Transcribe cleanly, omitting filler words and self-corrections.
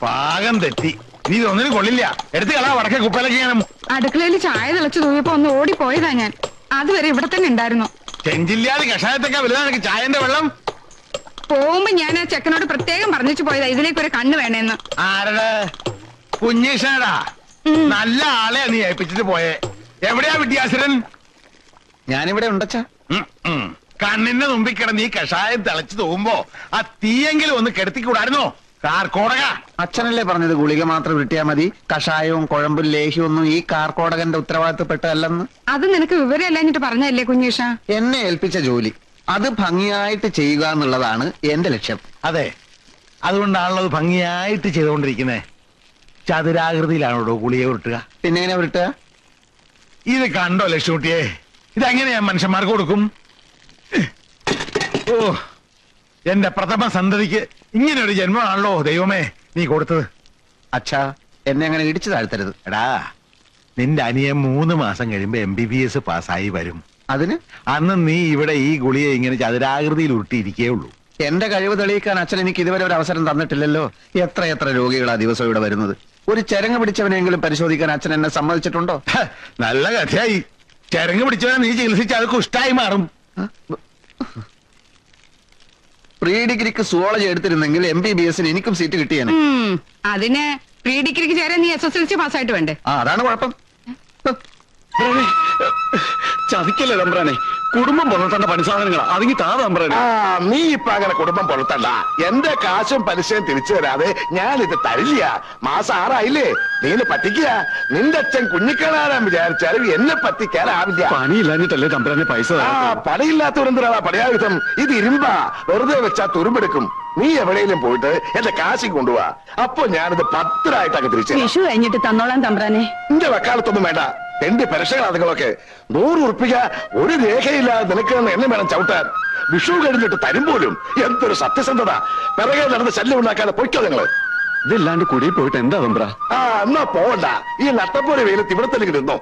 പാകം തെറ്റി. നീ ഇതൊന്നിനും കൊള്ളില്ല. എടുത്ത് കളാ വടക്കേ കുപ്പയിലേക്ക് ചെയ്യാനും. അടുക്കളയിൽ ചായ തിളച്ചു തൂങ്ങിയപ്പോ ഒന്ന് ഓടിപ്പോയതാ ഞാൻ. അതുവരെ ഇവിടെ തന്നെ ഉണ്ടായിരുന്നു. ചെഞ്ചില്ലാതെ കഷായത്തൊക്കെ വലുതാണ് ചായന്റെ വെള്ളം. പോകുമ്പോ ഞാൻ ആ ചെക്കനോട് പ്രത്യേകം പറഞ്ഞു പോയതാ ഇതിലേക്ക് ഒരു കണ്ണ് വേണേന്ന്. ആരുടെ? കുഞ്ഞീഷടാ. നല്ല ആളെ നീ ഏൽപ്പിച്ചിട്ട് പോയേ. എവിടെയാ വിദ്യാസുരൻ? ഞാനിവിടെ ഉണ്ടച്ചാ. കണ്ണിന്റെ മുമ്പിൽ കിടന്ന് ഈ കഷായം തിളച്ചു തോന്നുമ്പോ ആ തീയെങ്കിലും ഒന്ന് കെടുത്തിക്കൂടായിരുന്നോ? കാർക്കോടക. അച്ഛനല്ലേ പറഞ്ഞത് ഗുളിക മാത്രം കിട്ടിയാ മതി, കഷായവും കുഴമ്പും ലേഹ്യവും ഒന്നും ഈ കാർക്കോടകന്റെ ഉത്തരവാദിത്തപ്പെട്ടതല്ലെന്ന്. അത് നിനക്ക് വിവരമല്ലാഞ്ഞിട്ട് പറഞ്ഞല്ലേ കുഞ്ഞീഷ? എന്നെ ഏൽപ്പിച്ച ജോലി അത് ഭംഗിയായിട്ട് ചെയ്യുക എന്നുള്ളതാണ് എന്റെ ലക്ഷ്യം. അതെ, അതുകൊണ്ടാണല്ലോ അത് ഭംഗിയായിട്ട് ചെയ്തുകൊണ്ടിരിക്കുന്നേ. ചതുരാകൃതിയിലാണോ ഗുളിക ഉരുട്ടുക? പിന്നെ എങ്ങനെ ഉരുട്ടുക? ഇത് കണ്ടോ ലക്ഷ്മിയെ, ഇതെങ്ങനെയാ മനുഷ്യന്മാർക്ക് കൊടുക്കും? ഓ, എന്റെ പ്രഥമ സന്തതിക്ക് ഇങ്ങനെ ഒരു ജന്മമാണല്ലോ ദൈവമേ നീ കൊടുത്തത്. അച്ഛാ, എന്നെ അങ്ങനെ ഇടിച്ചു താഴ്ത്തരുത്. എടാ, നിന്റെ അനിയൻ 3 മാസം കഴിയുമ്പോ MBBS പാസ്സായി വരും. അതിന് അന്ന് നീ ഇവിടെ ഈ ഗുളിക ഇങ്ങനെ ചതുരാകൃതിയിൽ ഉരുട്ടിയിരിക്കേ ഉള്ളൂ. എന്റെ കഴിവ് തെളിയിക്കാൻ അച്ഛൻ എനിക്ക് ഇതുവരെ ഒരു അവസരം തന്നിട്ടില്ലല്ലോ. എത്ര രോഗികളാ ദിവസം ഇവിടെ വരുന്നത്. ഒരു ചരങ്ങ് പിടിച്ചവനെങ്കിലും പരിശോധിക്കാൻ അച്ഛൻ എന്നെ സമ്മതിച്ചിട്ടുണ്ടോ? നല്ല കഥയായി. ചരങ്ങ് പിടിച്ചവനെ നീ ചികിത്സിച്ച് അത് കുഷ്ടായി മാറും. പ്രീ ഡിഗ്രിക്ക് സുവോളജി എടുത്തിരുന്നെങ്കിൽ MBBS എനിക്കും സീറ്റ് കിട്ടിയേനെ. അതിന് പ്രീ ഡിഗ്രിക്ക് ചേരാൻ നീ SSLC പാസ്സായിട്ട് വേണ്ടേ? അതാണ് കുഴപ്പം. ചതിക്കല്ലേ തമ്പ്രാനെ, കുടുംബം പുലർത്തേണ്ട പണിസാധനങ്ങളാ. അതിങ്ങി താ തമ്പ്രാനെ. നീ ഇപ്പൊ അങ്ങനെ കുടുംബം പുലർത്തണ്ട. എന്റെ കാശും പലിശയും തിരിച്ചു തരാതെ ഞാനിത് തരില്ല. മാസം 6 ആയില്ലേ, നീ പറ്റിക്കുക. നിന്റെ അച്ഛൻ കുഞ്ഞിക്കണാരാൻ വിചാരിച്ചാലും എന്നെ പറ്റിക്കാനാവില്ല. പണിയില്ലാഞ്ഞിട്ടല്ലേ തമ്പ്രാനെ പൈസ? പണിയില്ലാത്തവരെന്തിനാ പണിയായുധം? ഇത് ഇരുമ്പാ, വെറുതെ വെച്ചാ തുരുമ്പെടുക്കും. നീ എവിടെയെങ്കിലും പോയിട്ട് എന്റെ കാശി കൊണ്ടുപോവാ. അപ്പൊ ഞാനിത് 10 ആയിട്ടൊക്കെ തിരിച്ചു. വിഷു കഴിഞ്ഞിട്ട് തന്നോളാം തമ്പ്രാനെ. നിന്റെ വക്കാലത്തൊന്നും വേണ്ട. എന്റെ പരക്ഷകൾ അതുങ്ങളൊക്കെ 100 ഉറുപ്പിക ഒരു രേഖയില്ലാതെ നിനക്ക് എന്നെ വേണം ചവിട്ടാൻ. വിഷു കഴിഞ്ഞിട്ട് തരും പോലും. എന്തൊരു സത്യസന്ധത. പിറകെ നടന്ന് ശല്യം ഉണ്ടാക്കാതെ പൊയ്ക്കോ നിങ്ങള്. ഇതില്ലാണ്ട് കുടിയിൽ പോയിട്ട് എന്താ തമ്പ്ര? എന്നാ പോവണ്ട. ഈ നട്ടപ്പോലെ വെയിലത്ത് ഇവിടെ തന്നെ നിന്നോ.